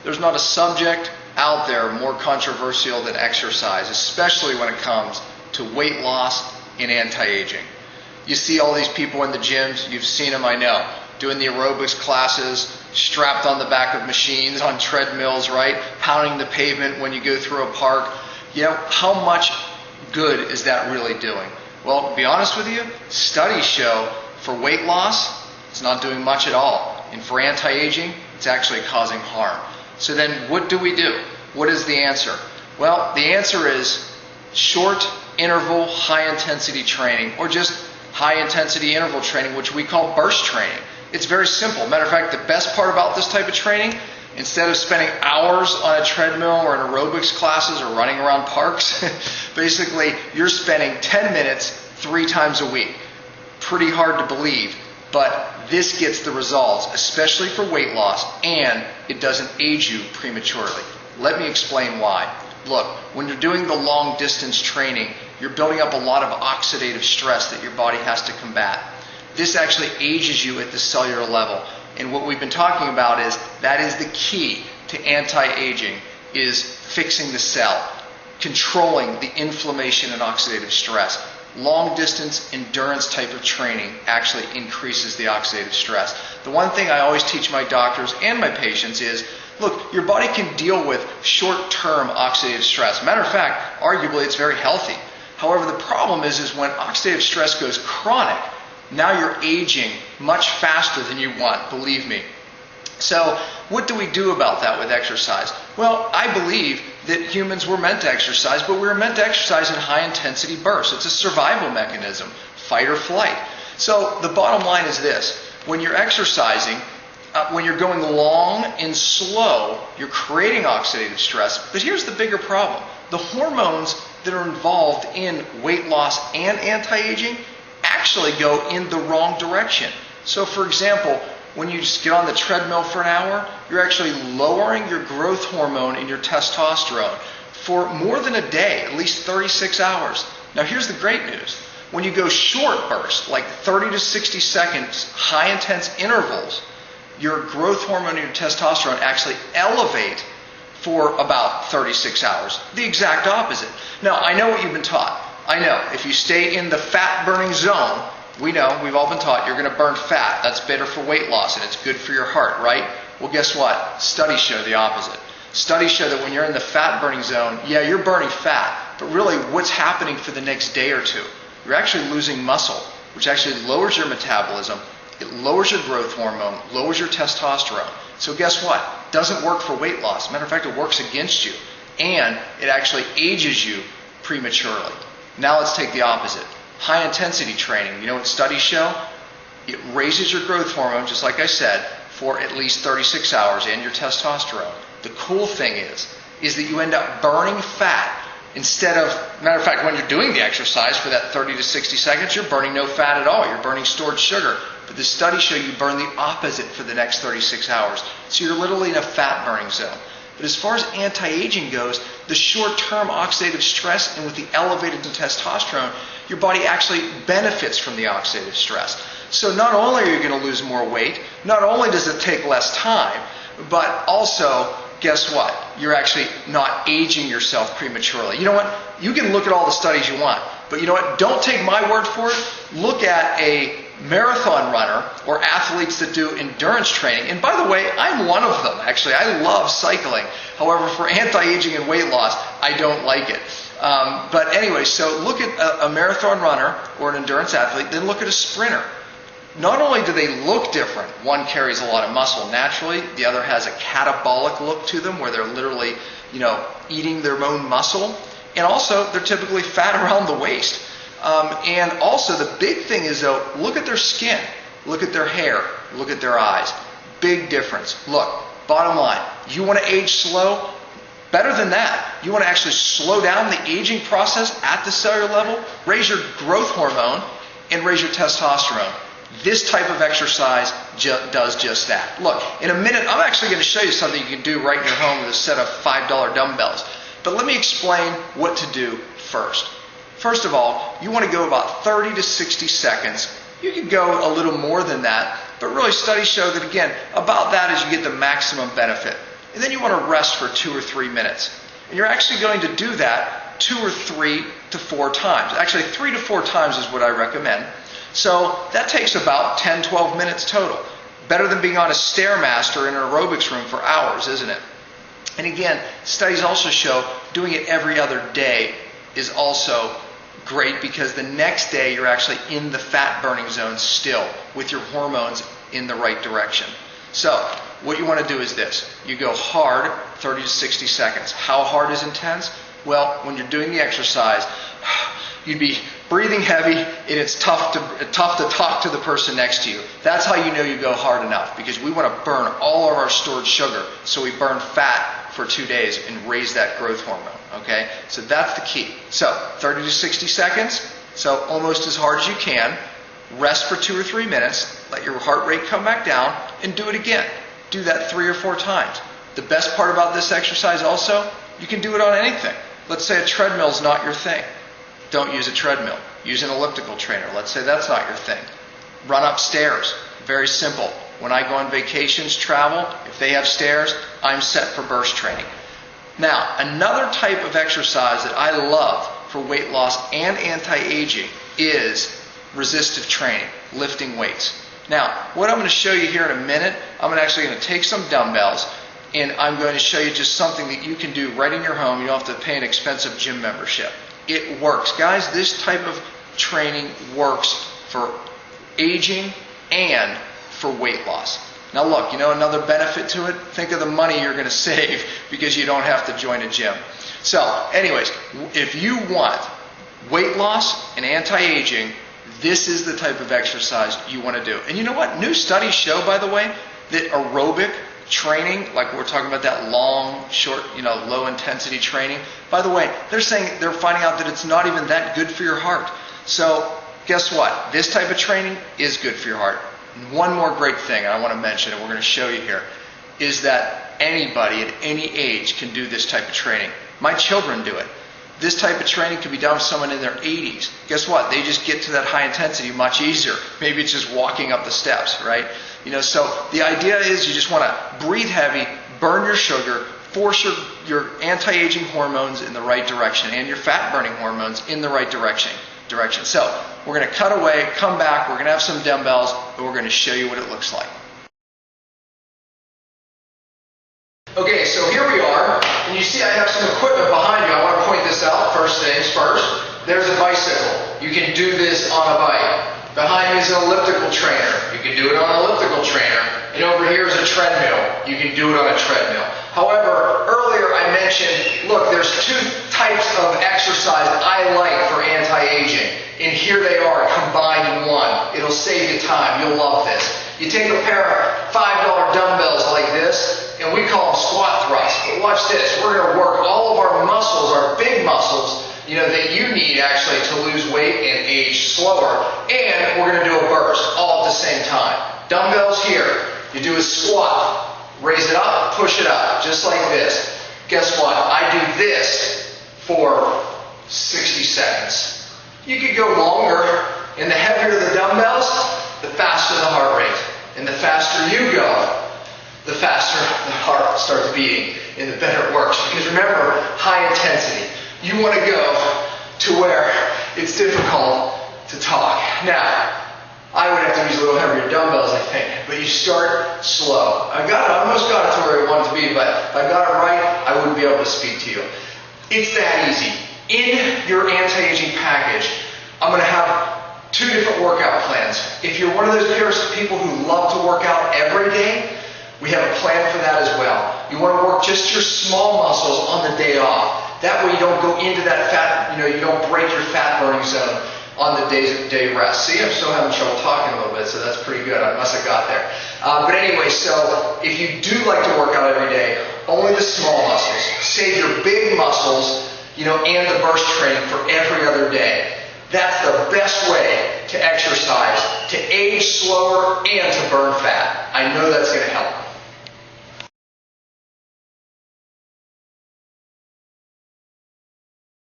there's not a subject out there more controversial than exercise, especially when it comes to weight loss and anti-aging. You see all these people in the gyms, you've seen them, I know, doing the aerobics classes, strapped on the back of machines, on treadmills, right? Pounding the pavement when you go through a park. You know, how much good is that really doing? Well, to be honest with you, studies show for weight loss, it's not doing much at all. And for anti-aging, it's actually causing harm. So then what do we do? What is the answer? Well, the answer is short interval, high intensity training, or just high intensity interval training, which we call burst training. It's very simple. Matter of fact, the best part about this type of training, instead of spending hours on a treadmill or in aerobics classes or running around parks, basically you're spending 10 minutes 3 times a week. Pretty hard to believe, but this gets the results, especially for weight loss, and it doesn't age you prematurely. Let me explain why. Look, when you're doing the long distance training, you're building up a lot of oxidative stress that your body has to combat. This actually ages you at the cellular level. And what we've been talking about is that is the key to anti-aging, is fixing the cell, controlling the inflammation and oxidative stress. Long distance endurance type of training actually increases the oxidative stress. The one thing I always teach my doctors and my patients is, look, your body can deal with short-term oxidative stress. Matter of fact, arguably it's very healthy. However, the problem is when oxidative stress goes chronic, now you're aging much faster than you want, believe me. So what do we do about that with exercise? Well, I believe that humans were meant to exercise, but we were meant to exercise in high intensity bursts. It's a survival mechanism, fight or flight. So the bottom line is this: when you're exercising, when you're going long and slow, you're creating oxidative stress. But here's the bigger problem. The hormones that are involved in weight loss and anti-aging actually go in the wrong direction. So for example, when you just get on the treadmill for an hour, you're actually lowering your growth hormone and your testosterone for more than a day, at least 36 hours. Now here's the great news. When you go short bursts, like 30 to 60 seconds, high intense intervals, your growth hormone and your testosterone actually elevate for about 36 hours. The exact opposite. Now, I know what you've been taught. I know if you stay in the fat burning zone, we know, we've all been taught, you're going to burn fat. That's better for weight loss and it's good for your heart, right? Well, guess what? Studies show the opposite. Studies show that when you're in the fat burning zone, yeah, you're burning fat, but really what's happening for the next day or two? You're actually losing muscle, which actually lowers your metabolism. It lowers your growth hormone, lowers your testosterone. So guess what? Doesn't work for weight loss. Matter of fact, it works against you. And it actually ages you prematurely. Now let's take the opposite. High intensity training. You know what studies show? It raises your growth hormone, just like I said, for at least 36 hours and your testosterone. The cool thing is that you end up burning fat instead of, matter of fact, when you're doing the exercise for that 30 to 60 seconds, you're burning no fat at all. You're burning stored sugar. But the studies show you burn the opposite for the next 36 hours. So you're literally in a fat burning zone. But as far as anti-aging goes, the short-term oxidative stress and with the elevated testosterone, your body actually benefits from the oxidative stress. So not only are you going to lose more weight, not only does it take less time, but also, guess what? You're actually not aging yourself prematurely. You know what? You can look at all the studies you want, but you know what? Don't take my word for it. Look at a marathon runner or athletes that do endurance training. And by the way, I'm one of them, actually. I love cycling. However, for anti-aging and weight loss, I don't like it. But anyway, so look at a marathon runner or an endurance athlete, then look at a sprinter. Not only do they look different, one carries a lot of muscle naturally, the other has a catabolic look to them where they're literally, eating their own muscle, and also they're typically fat around the waist. And also the big thing is though, look at their skin, look at their hair, look at their eyes. Big difference. Look, bottom line, you want to age slow? Better than that, you want to actually slow down the aging process at the cellular level, raise your growth hormone, and raise your testosterone. This type of exercise does just that. Look, in a minute, I'm actually going to show you something you can do right in your home with a set of $5 dumbbells. But let me explain what to do first. First of all, you want to go about 30 to 60 seconds. You can go a little more than that, but really studies show that, again, about that is you get the maximum benefit. and then you want to rest for 2 or 3 minutes. And you're actually going to do that 2 or 3 to 4 times. Actually, 3 to 4 times is what I recommend. So that takes about 10, 12 minutes total. Better than being on a Stairmaster in an aerobics room for hours, isn't it? And again, studies also show doing it every other day is also great, because the next day you're actually in the fat burning zone still with your hormones in the right direction. So what you want to do is this. You go hard 30 to 60 seconds. How hard is intense? Well, when you're doing the exercise, you'd be breathing heavy, and it's tough to talk to the person next to you. That's how you know you go hard enough, because we want to burn all of our stored sugar, so we burn fat for 2 days and raise that growth hormone. Okay, so that's the key. So 30 to 60 seconds, so almost as hard as you can. Rest for 2 or 3 minutes, let your heart rate come back down, and do it again. Do that 3 or 4 times. The best part about this exercise also, you can do it on anything. Let's say a treadmill is not your thing. Don't use a treadmill. Use an elliptical trainer. Let's say that's not your thing. Run upstairs. Very simple. When I go on vacations, travel, if they have stairs, I'm set for burst training. Now, another type of exercise that I love for weight loss and anti-aging is resistive training, lifting weights. Now, what I'm going to show you here in a minute, I'm actually going to take some dumbbells, and I'm going to show you just something that you can do right in your home. You don't have to pay an expensive gym membership. It works. Guys, this type of training works for aging and for weight loss. Now look, you know another benefit to it? Think of the money you're going to save because you don't have to join a gym. So anyways, if you want weight loss and anti-aging, this is the type of exercise you want to do. And you know what? New studies show, by the way, that aerobic training, like we're talking about that long, short, low intensity training, by the way, they're finding out that it's not even that good for your heart. So guess what? This type of training is good for your heart. And one more great thing I want to mention, and we're going to show you here, is that anybody at any age can do this type of training. My children do it. This type of training can be done with someone in their 80s. Guess what? They just get to that high intensity much easier. Maybe it's just walking up the steps, right? So the idea is you just want to breathe heavy, burn your sugar, force your anti-aging hormones in the right direction and your fat-burning hormones in the right direction. So we're going to cut away, come back, we're going to have some dumbbells, and we're going to show you what it looks like. Okay, so here we are, and you see I have some equipment behind you. I want to point this out. First things first, there's a bicycle. You can do this on a bike. Behind me is an elliptical trainer. You can do it on an elliptical trainer. And over here is a treadmill. You can do it on a treadmill. However, earlier I mentioned, look, there's 2 types of exercise I like for anti-aging. And here they are combined in one. It'll save you time. You'll love this. You take a pair of $5 dumbbells like this, and we call them squat thrusts. But watch this. We're going to work all of our muscles, our big muscles, that you need actually to lose weight and age slower. And we're going to do a burst all at the same time. Dumbbells here. You do a squat. Raise it up, push it up, just like this. Guess what? I do this for 60 seconds. You could go longer, and the heavier the dumbbells, the faster the heart rate. And the faster you go, the faster the heart starts beating, and the better it works. Because remember, high intensity. You want to go to where it's difficult to talk. Now, I would have to use a little heavier dumbbells, I think, but you start slow. I almost got it to where I wanted to be, but if I got it right, I wouldn't be able to speak to you. It's that easy. In your anti-aging package, I'm going to have 2 different workout plans. If you're one of those people who love to work out every day, we have a plan for that as well. You want to work just your small muscles on the day off. That way you don't go into that fat, you don't break your fat burning zone on the day rest. See, I'm still having trouble talking a little bit, so that's pretty good. I must have got there. But anyway, so if you do like to work out every day, only the small muscles. Save your big muscles, and the burst training for every other day. That's the best way to exercise, to age slower, and to burn fat. I know that's going to help.